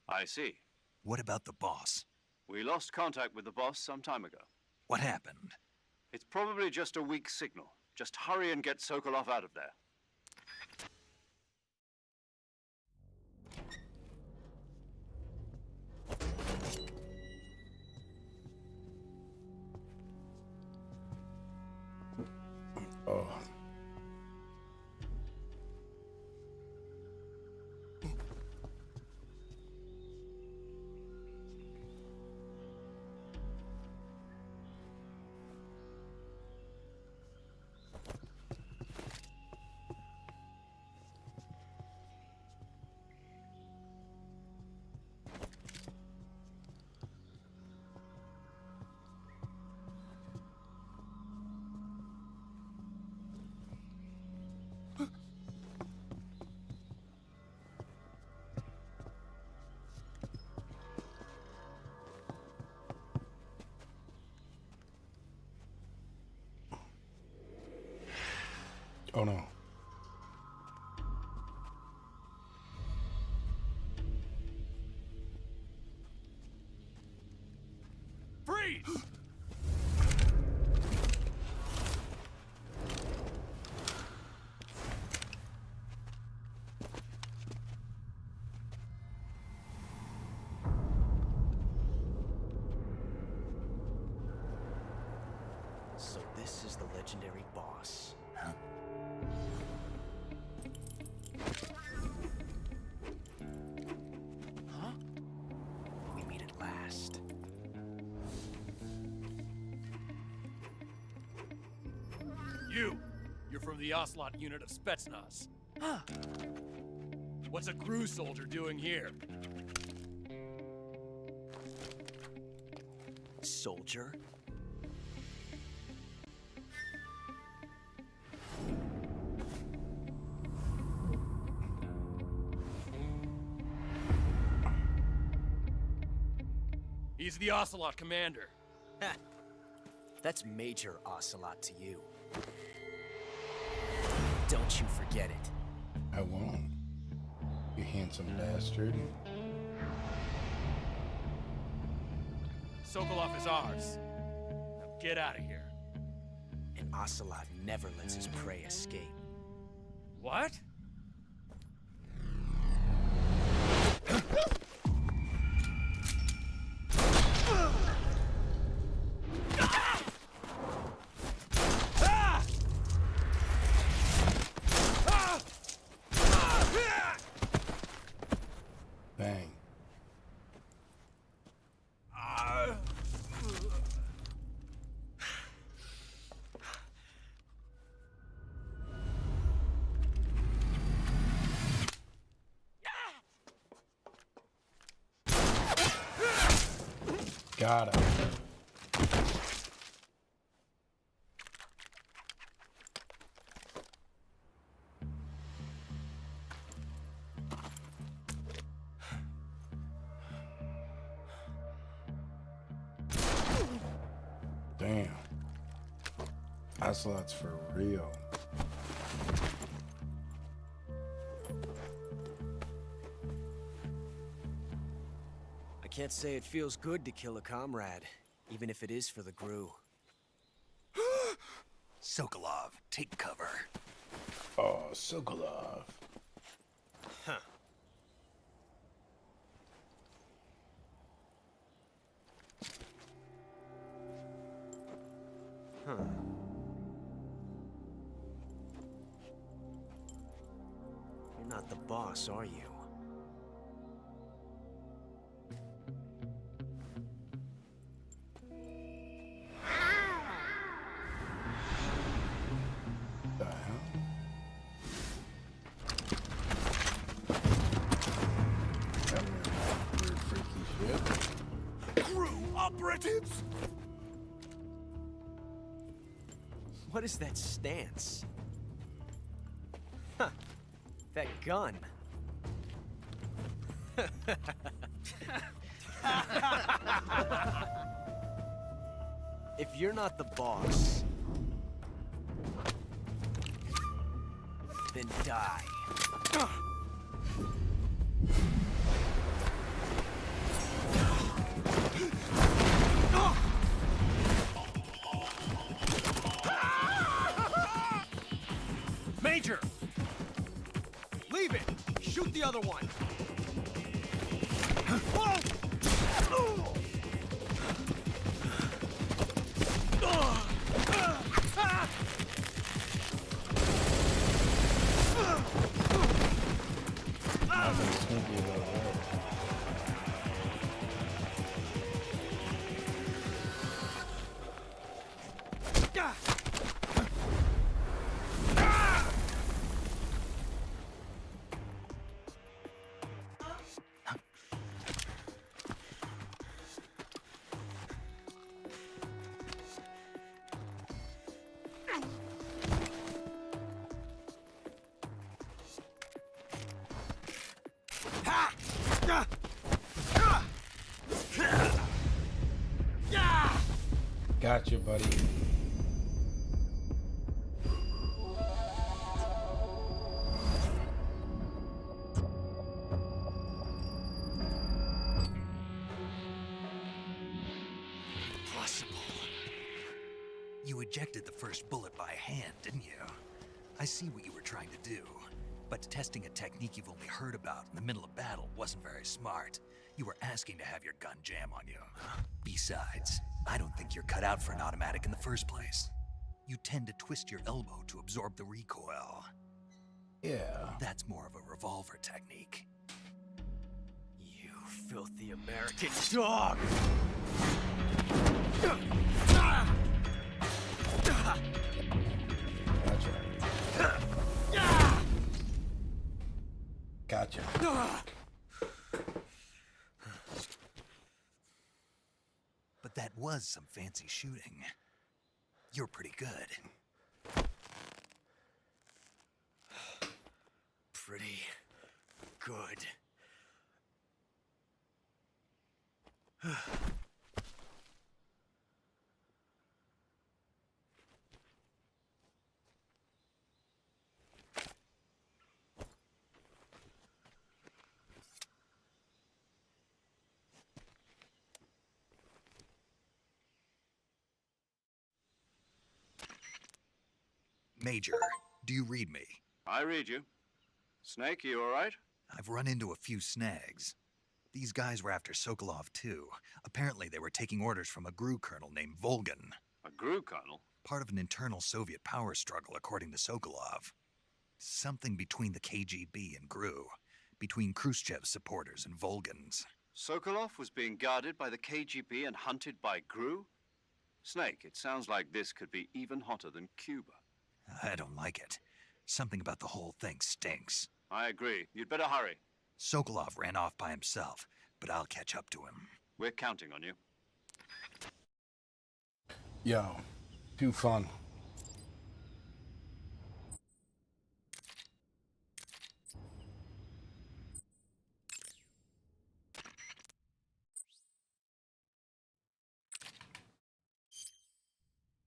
Speaker 5: I see.
Speaker 3: What about the boss?
Speaker 5: We lost contact with the boss some time ago.
Speaker 3: What happened?
Speaker 5: It's probably just a weak signal. Just hurry and get Sokolov out of there.
Speaker 1: Oh. Oh no.
Speaker 9: Freeze!
Speaker 12: So this is the legendary boss.
Speaker 3: Huh?
Speaker 12: Huh? We meet at last.
Speaker 9: You're from the Ocelot unit of Spetsnaz.
Speaker 12: Huh.
Speaker 9: What's a crew soldier doing here?
Speaker 12: Soldier?
Speaker 9: He's the Ocelot commander.
Speaker 12: Ha! That's Major Ocelot to you. Don't you forget it.
Speaker 1: I won't. You handsome bastard.
Speaker 9: Sokolov is ours. Now get out of here.
Speaker 12: And Ocelot never lets his prey escape.
Speaker 9: What?
Speaker 1: Bang. Got him. Damn. Ocelot's for real.
Speaker 12: I can't say it feels good to kill a comrade, even if it is for the GRU.
Speaker 3: Sokolov, take cover.
Speaker 1: Oh, Sokolov.
Speaker 12: Huh. Huh. You're not the boss, are you?
Speaker 1: The hell? That weird freaky shit.
Speaker 12: GRU operatives! What is that stance? Huh. That gun. If you're not the boss, then die.
Speaker 9: Major! Leave it! Shoot the other one!
Speaker 1: Nothing sneaky about that. Gotcha, buddy.
Speaker 3: Impossible. You ejected the first bullet by hand, didn't you? I see what you were trying to do. But testing a technique you've only heard about in the middle of battle wasn't very smart. You were asking to have your gun jam on you. Besides, I don't think you're cut out for an automatic in the first place. You tend to twist your elbow to absorb the recoil.
Speaker 1: Yeah.
Speaker 3: That's more of a revolver technique.
Speaker 12: You filthy American dog!
Speaker 1: Gotcha.
Speaker 3: But that was some fancy shooting. You're pretty good.
Speaker 12: Pretty good.
Speaker 3: Major, do you read me?
Speaker 5: I read you. Snake, you all right?
Speaker 3: I've run into a few snags. These guys were after Sokolov, too. Apparently, they were taking orders from a GRU colonel named Volgan.
Speaker 5: A GRU colonel?
Speaker 3: Part of an internal Soviet power struggle, according to Sokolov. Something between the KGB and GRU. Between Khrushchev's supporters and Volgan's.
Speaker 5: Sokolov was being guarded by the KGB and hunted by GRU? Snake, it sounds like this could be even hotter than Cuba.
Speaker 3: I don't like it. Something about the whole thing stinks.
Speaker 5: I agree. You'd better hurry.
Speaker 3: Sokolov ran off by himself, but I'll catch up to him.
Speaker 5: We're counting on you.
Speaker 1: Yo, too fun.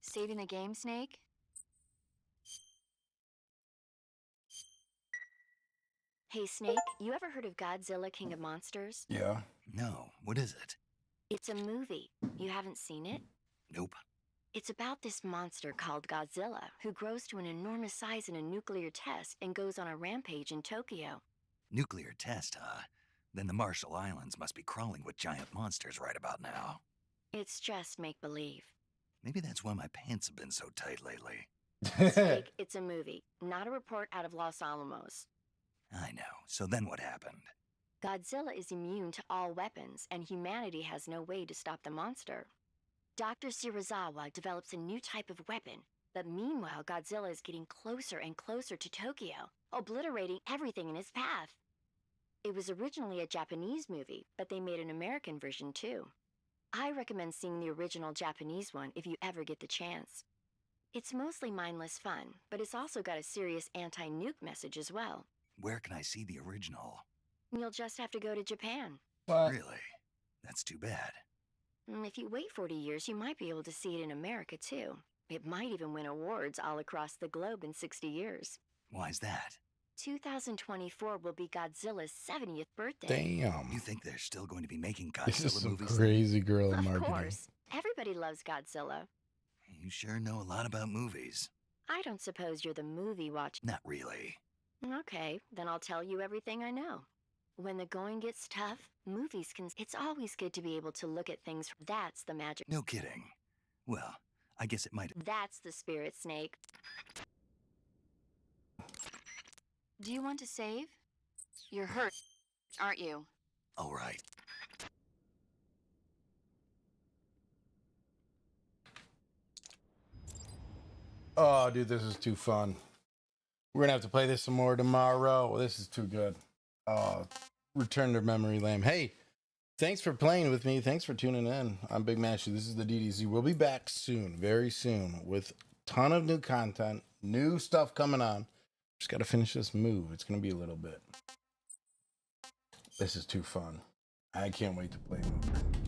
Speaker 7: Saving the game, Snake? Hey, Snake, you ever heard of Godzilla, King of Monsters?
Speaker 1: Yeah.
Speaker 3: No, what is it?
Speaker 7: It's a movie. You haven't seen it?
Speaker 3: Nope.
Speaker 7: It's about this monster called Godzilla, who grows to an enormous size in a nuclear test and goes on a rampage in Tokyo.
Speaker 3: Nuclear test, huh? Then the Marshall Islands must be crawling with giant monsters right about now.
Speaker 7: It's just make-believe.
Speaker 3: Maybe that's why my pants have been so tight lately.
Speaker 7: Snake, it's a movie, not a report out of Los Alamos.
Speaker 3: I know. So then what happened?
Speaker 7: Godzilla is immune to all weapons, and humanity has no way to stop the monster. Dr. Shirazawa develops a new type of weapon, but meanwhile Godzilla is getting closer and closer to Tokyo, obliterating everything in his path. It was originally a Japanese movie, but they made an American version too. I recommend seeing the original Japanese one if you ever get the chance. It's mostly mindless fun, but it's also got a serious anti-nuke message as well.
Speaker 3: Where can I see the original?
Speaker 7: You'll just have to go to Japan.
Speaker 1: What?
Speaker 3: Really? That's too bad.
Speaker 7: If you wait 40 years, you might be able to see it in America, too. It might even win awards all across the globe in 60 years.
Speaker 3: Why's that?
Speaker 7: 2024 will be Godzilla's 70th birthday.
Speaker 1: Damn.
Speaker 3: You think they're still going to be making Godzilla
Speaker 1: This is some
Speaker 3: movies?
Speaker 1: crazy girl
Speaker 7: Of
Speaker 1: marketing.
Speaker 7: course. Everybody loves Godzilla.
Speaker 3: You sure know a lot about movies.
Speaker 7: I don't suppose you're the movie watcher.
Speaker 3: Not really.
Speaker 7: Okay, then I'll tell you everything I know. When the going gets tough, movies can... It's always good to be able to look at things. That's the magic.
Speaker 3: No kidding. Well, I guess it might...
Speaker 7: That's the spirit, Snake. Do you want to save? You're hurt, aren't you?
Speaker 3: All right.
Speaker 1: Oh, dude, this is too fun. We're gonna have to play this some more tomorrow. This is too good. Oh, return to memory lane. Hey, thanks for playing with me. Thanks for tuning in. I'm Big Mashy. This is the DDZ. We'll be back soon, very soon, with a ton of new content, new stuff coming on. Just gotta finish this move. It's gonna be a little bit. This is too fun. I can't wait to play more.